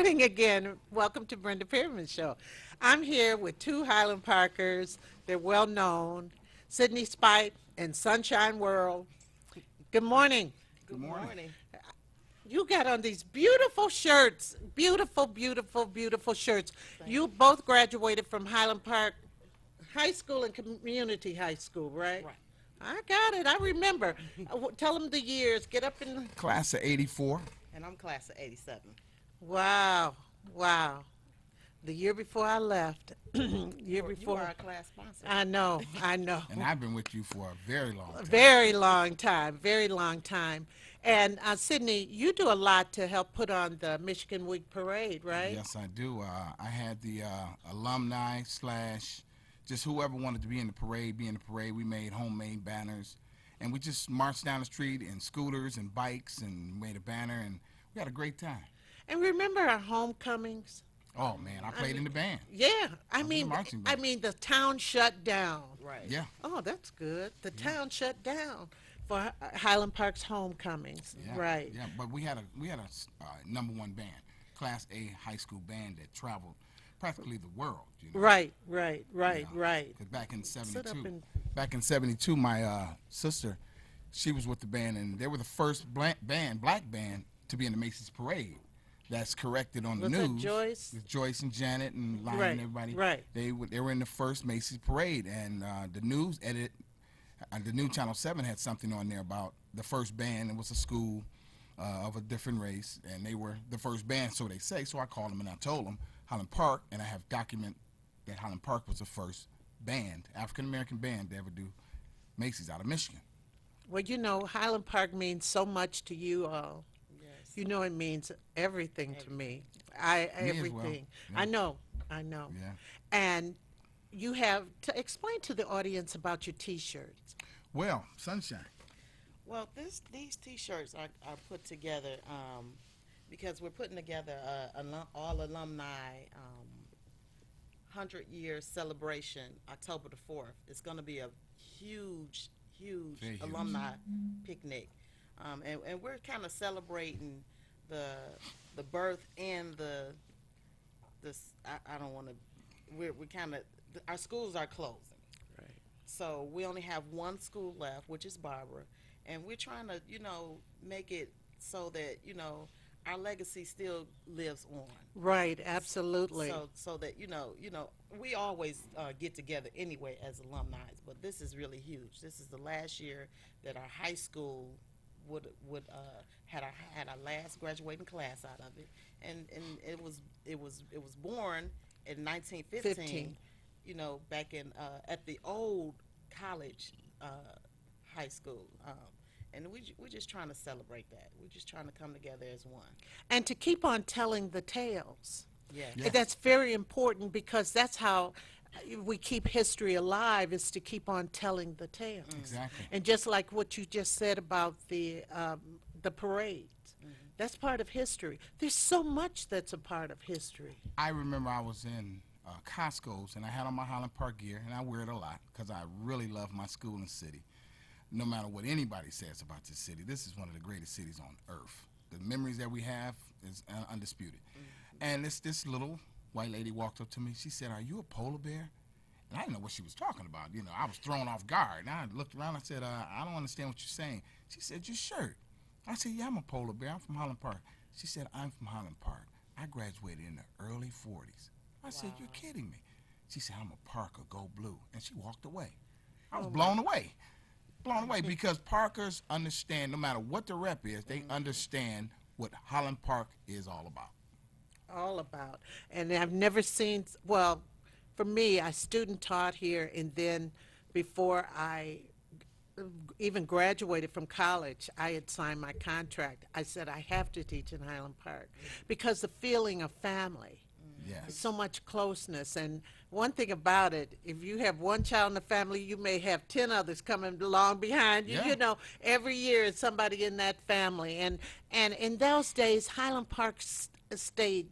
morning again. Welcome to Brenda Perryman Show. I'm here with two Highland Parkers. They're well known, wSidney Speight and Sunshine World. Good morning. Good Good morning. morning. You got on these beautiful shirts. Beautiful, beautiful, beautiful shirts. Thank You you. both graduated from Highland Park High School and Community High School, right? Right. I got it. I remember. Tell them the years. Get up in. Class of 84. And I'm class of 87. Wow. Wow. The year before I left, year You before. are a class sponsor. I know, I know. And I've been with you for a very long A time. very long time, very long time. And Sydney, you do a lot to help put on the Michigan Week Parade, right? Yes, I do. I had the alumni slash just whoever wanted to be in the parade, be in the parade. We made homemade banners. And we just marched down the street in scooters and bikes and made a banner. And we had a great time. And remember our homecomings? Oh, man, I played in the band. Yeah, I was in the marching band. the town shut down. Right. Yeah. Oh, that's good. The town shut down for Highland Park's homecomings. Yeah, Right. Yeah, but we had a number one band, Class A high school band that traveled practically the world. You know? Right, right, right, Yeah. right. 'Cause back in Sit up '72, and my sister, she was with the band, and they were the first black band to be in the Macy's parade. That's corrected on the Was that news. Joyce? With Joyce and Janet and Lion Right, and everybody. right. They were in the first Macy's parade, and the news edit, the new Channel 7 had something on there about the first band. It was a school of a different race, and they were the first band, so they say. So I called them and I told them Highland Park, and I have document that Highland Park was the first band, African American band, to ever do Macy's out of Michigan. Well, you know, Highland Park means so much to you all. Yes. You know, it means everything to me. Me as well. Everything. Yeah. I know. Yeah. And you have to explain to the audience about your T-shirts. Well, Sunshine. Well, these T-shirts are put together because we're putting together all alumni 100-year celebration October the 4th. It's going to be a huge, huge Very huge. alumni picnic. And we're kind of celebrating the birth and I don't want to, we're kind of, our schools are closing. Right. So we only have one school left, which is Barbara, and we're trying to, make it so that, our legacy still lives on. Right, absolutely. So that we always get together anyway as alumni, but this is really huge. This is the last year that our high school would had our last graduating class out of it, and it was born in 1915. 15. Back in at the old college high school. And we're just trying to celebrate that. We're just trying to come together as one. And to keep on telling the tales. Yeah. Yeah. And that's very important because that's how we keep history alive, is to keep on telling the tales. Exactly. And just like what you just said about the parades, that's part of history. There's so much that's a part of history. I remember I was in Costco's, and I had on my Highland Park gear, and I wear it a lot because I really love my school and city. No matter what anybody says about this city, this is one of the greatest cities on earth. The memories that we have is undisputed. And this little white lady walked up to me. She said, "Are you a polar bear?" And I didn't know what she was talking about. I was thrown off guard. And I looked around. I said, "I don't understand what you're saying." She said, "Your shirt." I said, "Yeah, I'm a polar bear. I'm from Highland Park." She said, "I'm from Highland Park. I graduated in the early 40s. I said, "You're kidding me." She said, "I'm a Parker, go blue." And she walked away. I was blown away. Blown away because Parkers understand, no matter what the rep is, they understand what Highland Park is all about. All about. And I've never seen, well, for me, I student taught here, and then before I even graduated from college, I had signed my contract. I said I have to teach in Highland Park because the feeling of family. Yes. So much closeness. And one thing about it, if you have one child in the family, you may have 10 others coming along behind you. Yeah. Every year it's somebody in that family. And in those days, Highland Park stayed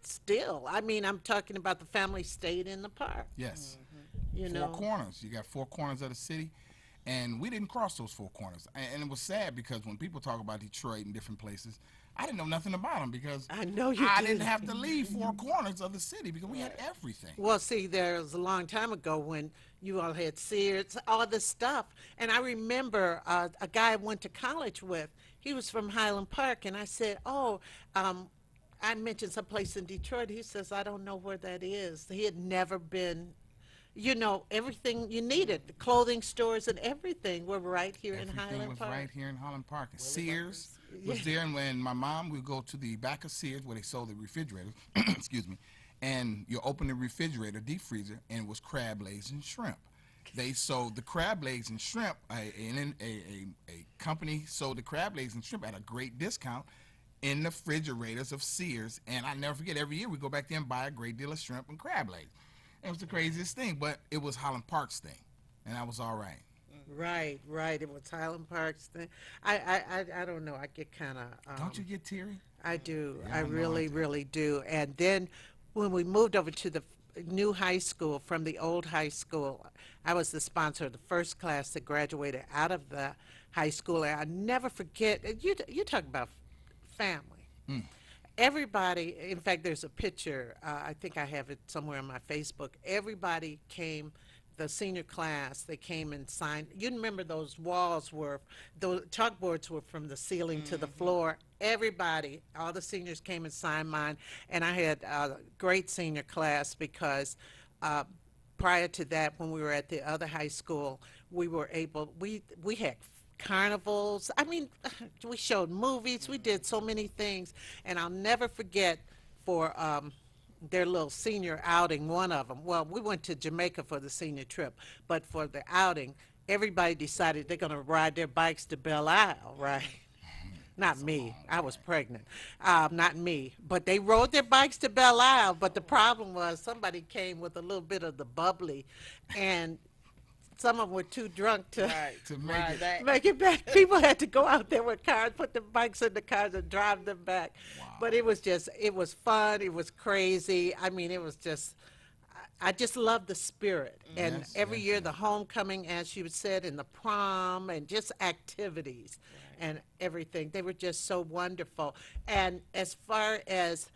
still. I mean, I'm talking about the family stayed in the park. Yes. You Four know. corners. You got four corners of the city, and we didn't cross those four corners. And it was sad because when people talk about Detroit and different places, I didn't know nothing about them because I know you I did. didn't have to leave four corners of the city because we had everything. Well, see, there was a long time ago when you all had Sears, all this stuff. And I remember a guy I went to college with. He was from Highland Park, and I said, "Oh, I mentioned someplace in Detroit." He says, "I don't know where that is." He had never been. Everything you needed, the clothing stores and everything were right here in Everything Highland was Park. right here in Holland Park. And Willie Sears Burgers. was Yeah. there, and when my mom would go to the back of Sears where they sold the refrigerators, excuse me, and you open the refrigerator, deep freezer, and it was crab legs and shrimp. They sold the crab legs and shrimp. A company sold the crab legs and shrimp at a great discount in the refrigerators of Sears. And I never forget, every year we go back there and buy a great deal of shrimp and crab legs. It was the craziest thing, but it was Holland Park's thing, and that was all right. Right, right. It was Highland Park's thing. I don't know. I get kind of. Don't you get teary? I do. Yeah, I I know I really, do. really do. And then when we moved over to the new high school from the old high school, I was the sponsor of the first class that graduated out of the high school. And I never forget. You talk about family. Everybody, in fact, there's a picture. I think I have it somewhere on my Facebook. Everybody came. The senior class, they came and signed. You remember those walls were, those chalkboards were from the ceiling to the floor. Everybody, all the seniors came and signed mine. And I had a great senior class because prior to that, when we were at the other high school, we had carnivals. I mean, we showed movies. We did so many things. And I'll never forget for their little senior outing, one of them. Well, we went to Jamaica for the senior trip, but for the outing, everybody decided they're going to ride their bikes to Belle Isle, right? Not me. I was pregnant. Not me. But they rode their bikes to Belle Isle. But the problem was somebody came with a little bit of the bubbly, and some of them were too drunk to Right. To make right. it- That, make it back. People had to go out there with cars, put the bikes in the cars, and drive them back. Wow. But it was fun. It was crazy. I mean, it was just, I just love the spirit. And Yes, every yes, year, yes. the homecoming, as you said, and the prom, and just activities and everything. They were just so wonderful. And as far as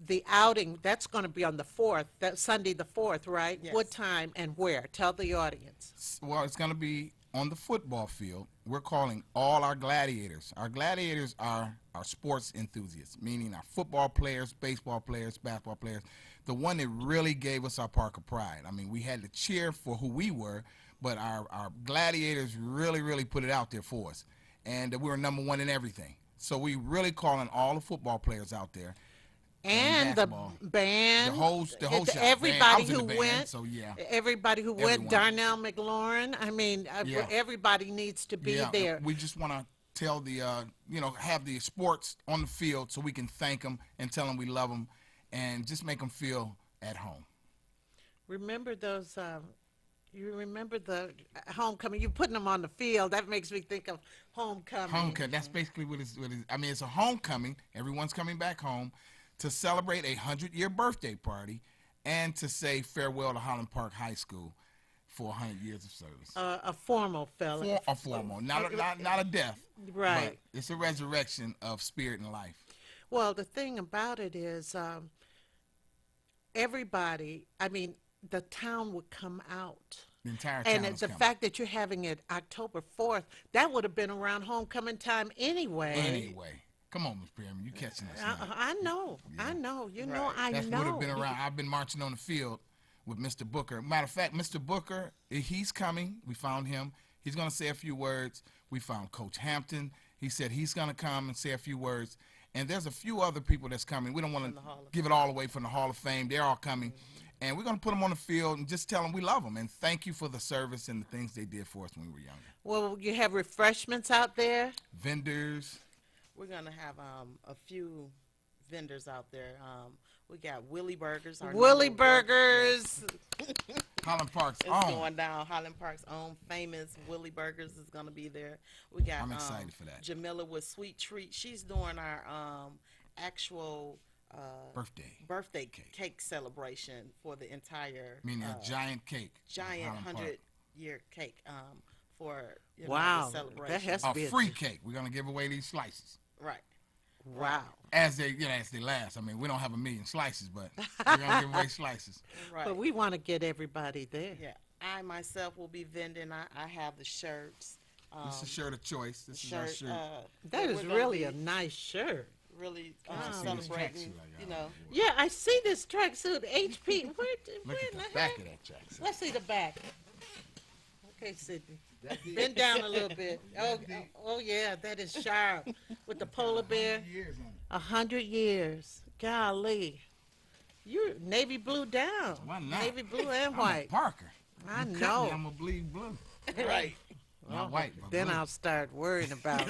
the outing, that's going to be on the 4th, that Sunday the 4th, right? Yes. What time and where? Tell the audience. Well, it's going to be on the football field. We're calling all our gladiators. Our gladiators are our sports enthusiasts, meaning our football players, baseball players, basketball players, the one that really gave us our Parker pride. I mean, we had to cheer for who we were, but our gladiators really, really put it out there for us. And we were number one in everything. So we really calling all the football players out there. And the basketball. band, The whole shop. everybody Band. I was in who the band, went, so yeah. everybody who went, Everyone. Darnell McLaurin. I mean, Yeah. everybody needs to be Yeah, there. we just want to tell the, have the sports on the field so we can thank them and tell them we love them and just make them feel at home. Remember those? You remember the homecoming? You putting them on the field. That makes me think of homecoming. Homecoming, that's basically what it's, I mean, it's a homecoming. Everyone's coming back home to celebrate a 100-year birthday party and to say farewell to Holland Park High School for 100 years of service. A formal fella. A formal, not a death. Right. But it's a resurrection of spirit and life. Well, the thing about it is, everybody. I mean, the town would come out. The entire town And is the coming. fact that you're having it October 4th, that would have been around homecoming time anyway. Anyway, come on, Miss Perryman, you catching us now. I know. I know. You know, I That know. would have been around. I've been marching on the field with Mr. Booker. Matter of fact, Mr. Booker, he's coming. We found him. He's going to say a few words. We found Coach Hampton. He said he's going to come and say a few words. And there's a few other people that's coming. We don't want to give it all away from the Hall of Fame. They're all coming. And we're going to put them on the field and just tell them we love them and thank you for the service and the things they did for us when we were younger. Well, you have refreshments out there. Vendors. we're gonna have a few vendors out there. We got Willie Burgers. Our Willie number one- Burgers. Holland Park's It's own. going down. Holland Park's own famous Willie Burgers is gonna be there. We got. I'm excited for that. Jamila with Sweet Treat. She's doing our actual birthday cake celebration for the entire Meaning a giant cake. at giant Highland Park. 100-year cake for Wow, the celebration. that has A be a- free cake. We're going to give away these slices. Right. Wow. as they last. I mean, we don't have 1,000,000 slices, but we're gonna give away slices. Right. But we want to get everybody there. Yeah. I myself will be vending. I have the shirts. This is a shirt of choice. This is our Shirt. shirt. That we're is gonna really be a nice shirt. really see this celebrating. tracksuit I got You know. on. Yeah, I see this tracksuit. HP. Where Look in at the the back heck? of that jacket. Let's see the back. Okay, Sydney. Bend down a little bit. Oh yeah, that is sharp. With the polar bear. Years on it. 100 years. Golly. You're navy blue down. Why not? Navy blue and I'm white. a Parker. I You cut know. me, I'm gonna bleed blue. Right. Not white, but Then blue. I'll start worrying about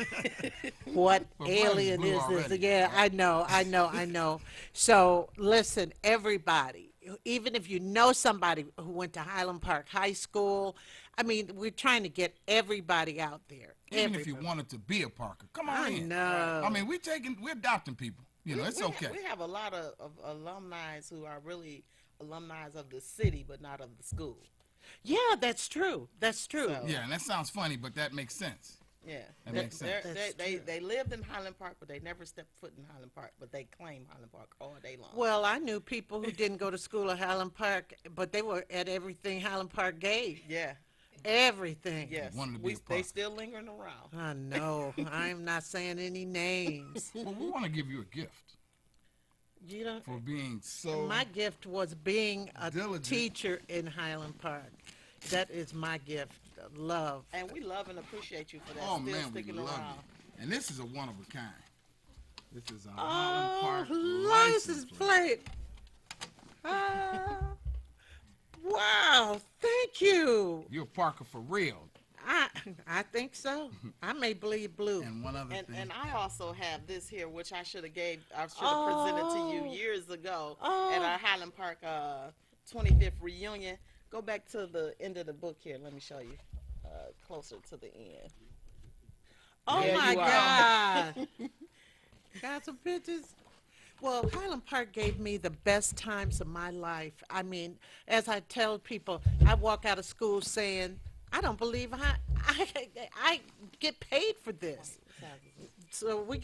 what Well, alien blue is this. already. Yeah, I know. So listen, everybody, even if you know somebody who went to Highland Park High School, I mean, we're trying to get everybody out there. Even if you wanted to be a Parker, come on I in. know. I mean, we're adopting people. You know, it's okay. We have a lot of alumni who are really alumni of the city, but not of the school. Yeah, that's true. That's true. So- Yeah, and that sounds funny, but that makes sense. Yeah, That makes sense. That's they lived in Highland Park, but they never stepped foot in Highland Park. But they claim Highland Park all day long. Well, I knew people who didn't go to school at Highland Park, but they were at everything Highland Park gave. yeah, Everything. yes, wanted to be a they Parker. still lingering around. I know. I'm not saying any names. Well, we want to give you a gift You know, for being so. my gift was being a Diligent. teacher in Highland Park. That is my gift. Love. And we love and appreciate you for that. Oh still man, we sticking love around. you. And this is a one of a kind. This is a Oh, Highland Park license plate. Ah, wow, thank you. You're a Parker for real. I think so. I may bleed blue. And one other thing. And I also have this here, which I should have presented to you years ago at our Highland Park 25th reunion. Go back to the end of the book here. Let me show you closer to the end. Oh There my you are. God. Got some pictures? Well, Highland Park gave me the best times of my life. I mean, as I tell people, I walk out of school saying, I don't believe I get paid for this. So I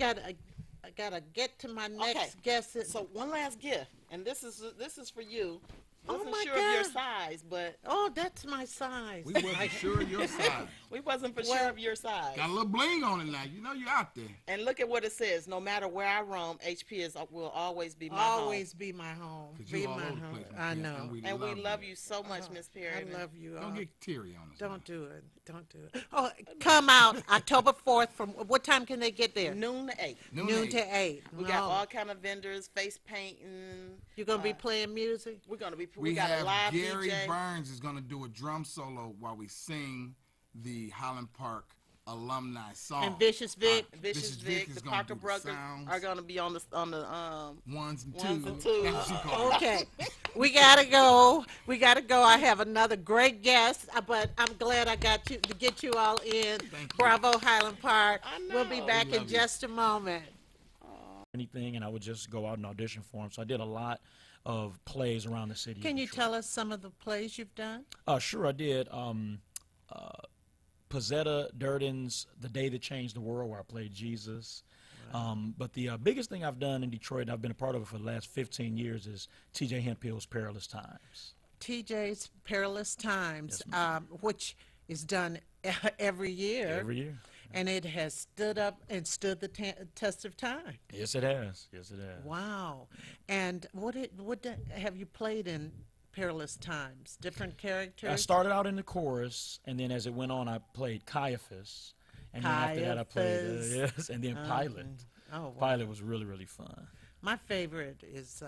gotta get to my next Okay. guest. So one last gift, and this is for you. Oh Wasn't my sure of your God. size, but Oh, that's my size. we wasn't sure of your size. we wasn't for Well- sure of your size. Got a little bling on it now. You know you're out there. And look at what it says. No matter where I roam, HP will always be my Always be my home. 'Cause Be you all my over the home. place, Miss I Perry, know. and we home. And we love you so much, Miss I Perryman. love you. Don't get teary on us. Don't do it. Don't do it. Oh, come out October 4th. From what time can they get there? Noon to 8. Noon to 8. We got all kind of vendors, face painting. You're gonna be playing music. We're gonna be. We got a have live Gary DJ. Burns is going to do a drum solo while we sing the Highland Park alumni song. And Vicious Vic. Vicious Vic, is the gonna Parker do the brothers sounds. are gonna be on the Ones and Ones twos. and twos. That's what she called it. Okay, we gotta go. We gotta go. I have another great guest, but I'm glad I got you to get you all in. Thank you. Bravo, Highland Park. I We'll be know. back We in love you. just a moment. anything, and I would just go out and audition for them. So I did a lot of plays around the city. Can of you Detroit. tell us some of the plays you've done? Sure, I did. Pazetta Durden's The Day That Changed the World, where I played Jesus. But the biggest thing I've done in Detroit, and I've been a part of it for the last 15 years, is T.J. Hempill's Perilous Times. TJ's Perilous Times, Yes, which is done every year. Every year. And it has stood up and stood the test of time. Yes, it has. Yes, it has. Wow. And have you played in Perilous Times? Different characters? I started out in the chorus, and then as it went on, I played Caiaphas. And then after that, I played, Caiaphas. yes, and then Pilate. Oh, wow. Pilate was really, really fun. My favorite is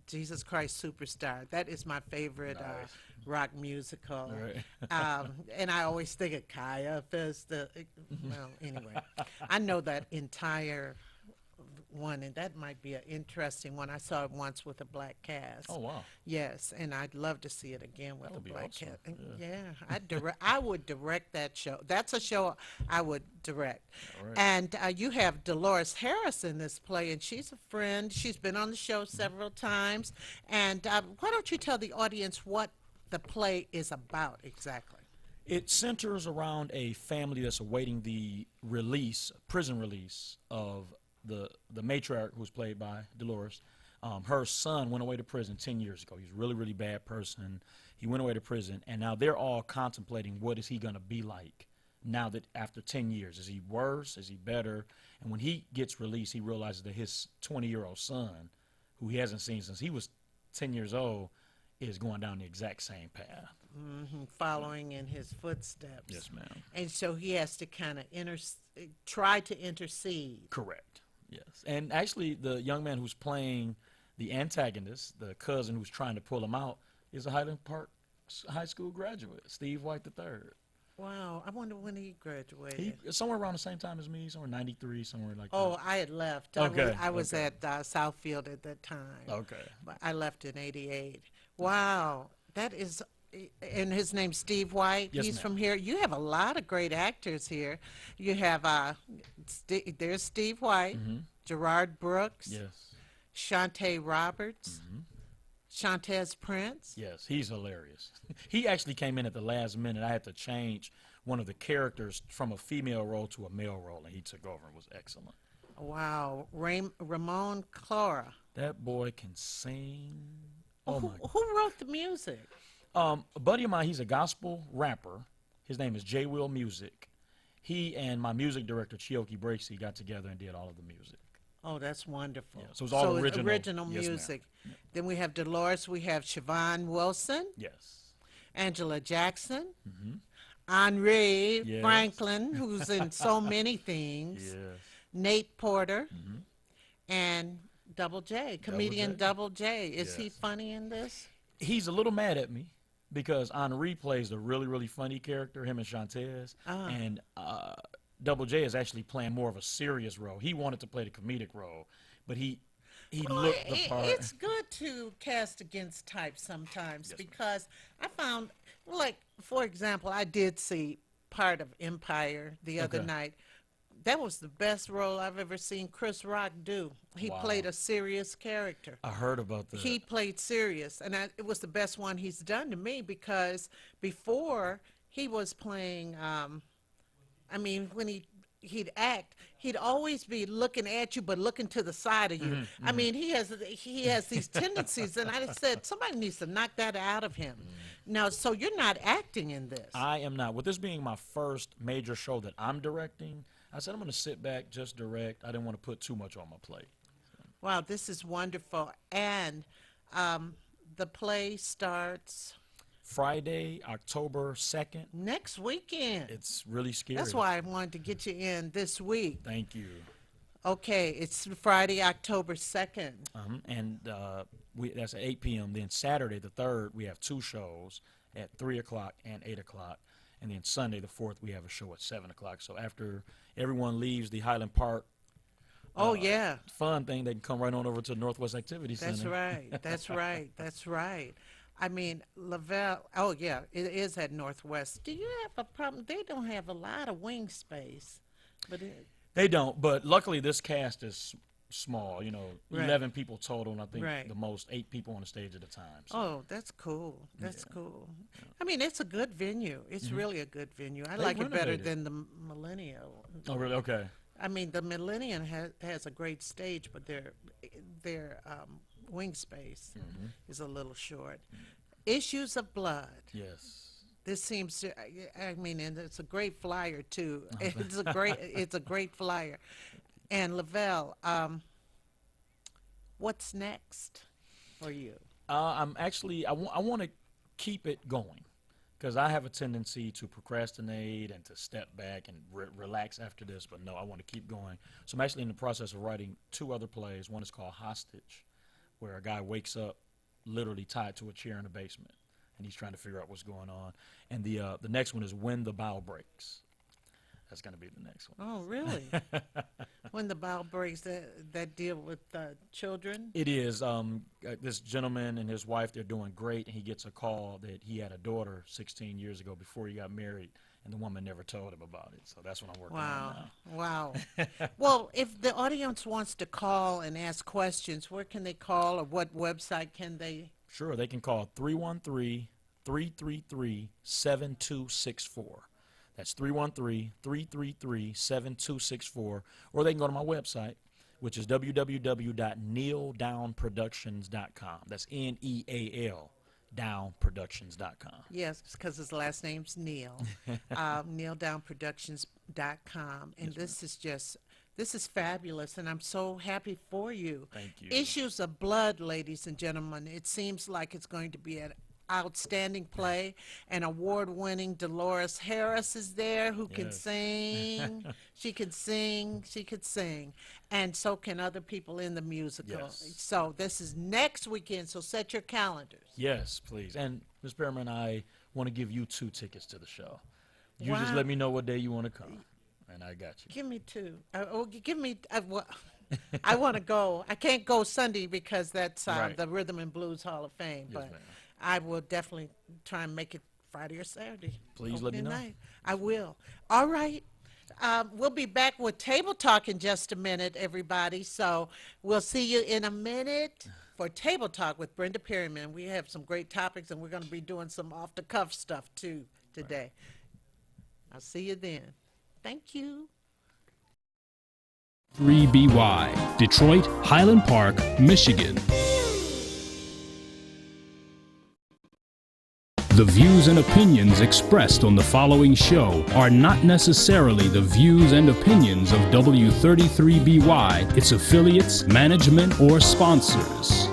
Jesus Christ Superstar. That is my favorite Nice. rock musical. Right. And I always think of Caiaphas. Well, anyway, I know that entire one, and that might be an interesting one. I saw it once with a black cast. Oh, wow. Yes, and I'd love to see it again with That a would be black awesome. cast. Yeah, I would direct that show. That's a show I would direct. All right. And you have Dolores Harris in this play, and she's a friend. She's been on the show several times. And why don't you tell the audience what the play is about exactly? It centers around a family that's awaiting the prison release of the matriarch, who's played by Dolores, her son went away to prison 10 years ago. He's a really, really bad person. He went away to prison, and now they're all contemplating what is he going to be like now that after 10 years. Is he worse? Is he better? And when he gets released, he realizes that his 20-year-old son, who he hasn't seen since he was 10 years old, is going down the exact same path. Following in his footsteps. Yes, ma'am. And so he has to kind of try to intercede. Correct. Yes. And actually, the young man who's playing the antagonist, the cousin who's trying to pull him out, is a Highland Park High School graduate, Steve White III. Wow, I wonder when he graduated. He somewhere around the same time as me, somewhere 93, somewhere like Oh, that. I had left. Okay, I was okay. at Southfield at that time. Okay. But I left in '88. Wow, that is, and his name's Steve White. Yes, He's ma'am. from here. You have a lot of great actors here. You have there's Steve White, Gerard Brooks, Yes. Shantae Roberts, Shantez Prince. Yes, he's hilarious. He actually came in at the last minute. I had to change one of the characters from a female role to a male role, and he took over and was excellent. Wow, Ramon Clara. That boy can sing. Oh, my. Who wrote the music? A buddy of mine, he's a gospel rapper. His name is J. Will Music. He and my music director, Chioke Bracey, got together and did all of the music. Oh, that's wonderful. Yeah, so it's all it's original. Yes, ma'am. music. Then we have Dolores. We have Siobhan Wilson, Yes. Angela Jackson, Henri Yes. Franklin, who's in so many things, Yes. Nate Porter, and Double J, comedian J. Double J. Is he Yes. funny in this? He's a little mad at me because Henri plays a really, really funny character, him and Shantez. And Double J is actually playing more of a serious role. He wanted to play the comedic role, but he looked the part. It's good to cast against type sometimes because I found, like, for example, I did see part of Empire the other Okay. night. That was the best role I've ever seen Chris Rock do. He Wow. played a serious character. I heard about that. He played serious, and it was the best one he's done to me because before he was playing, when he'd act, he'd always be looking at you but looking to the side of you. I mean, he has these tendencies, and I just said somebody needs to knock that out of him. Now, so you're not acting in this. I am not. With this being my first major show that I'm directing, I said I'm going to sit back, just direct. I didn't want to put too much on my plate. Wow, this is wonderful. And the play starts Friday, October 2nd. next weekend. It's really scary. That's why I wanted to get you in this week. Thank you. Okay, it's Friday, October 2nd. And that's at 8 p.m. Then Saturday, the 3rd, we have two shows at 3 o'clock and 8 o'clock. And then Sunday, the 4th, we have a show at 7 o'clock. So after everyone leaves the Highland Park Oh, yeah. fun thing, they can come right on over to Northwest Activity Center. That's right. That's right. That's right. I mean, Lavelle, oh, yeah, it is at Northwest. Do you have a problem? They don't have a lot of wing space. But They don't, but luckily this cast is small, Right. 11 people total, and I think Right. the most 8 people on the stage at a time. So. oh, that's cool. That's cool. I mean, it's a good venue. It's really a good venue. I They like it better renovated. than the Millennial. Oh, really? Okay. I mean, the Millennium has a great stage, but their wing space is a little short. Issues of Blood. Yes. This seems to, I mean, and it's a great flyer too. It's a great flyer. And Lavelle, what's next for you? I'm actually, I want to keep it going because I have a tendency to procrastinate and to step back and relax after this, but no, I want to keep going. So I'm actually in the process of writing 2 other plays. One is called Hostage, where a guy wakes up literally tied to a chair in the basement, and he's trying to figure out what's going on. And the next one is When the Bow Breaks. That's going to be the next one. Oh, really? When the Bow Breaks, that deal with children? It is. This gentleman and his wife, they're doing great, and he gets a call that he had a daughter 16 years ago before he got married, and the woman never told him about it. So that's what I'm working on now. Wow. Well, if the audience wants to call and ask questions, where can they call or what website can they? Sure, they can call 313-333-7264. That's 313-333-7264. Or they can go to my website, which is www.neildownproductions.com. That's Neal downproductions.com. Yes, because his last name's Neil. NeilDownProductions.com. And this is fabulous, and I'm so happy for you. Thank you. Issues of Blood, ladies and gentlemen. It seems like it's going to be an outstanding play. An award-winning Dolores Harris is there who can Yes. sing. She can sing. She could sing. And so can other people in the musical. Yes. So this is next weekend, so set your calendars. Yes, please. And Ms. Perryman, I want to give you 2 tickets to the show. You just Wow. let me know what day you want to come, and I got you. Give me 2. Give me. I want to go. I can't go Sunday because that's Right. the Rhythm and Blues Hall of Fame. Yes, But ma'am. I will definitely try and make it Friday or Saturday. Please let me opening know. night. I will. All right. We'll be back with Table Talk in just a minute, everybody. So we'll see you in a minute for Table Talk with Brenda Perryman. We have some great topics, and we're going to be doing some off-the-cuff stuff, too, today. I'll see you then. Thank you. 3BY, Detroit, Highland Park, Michigan. The views and opinions expressed on the following show are not necessarily the views and opinions of W33BY, its affiliates, management, or sponsors.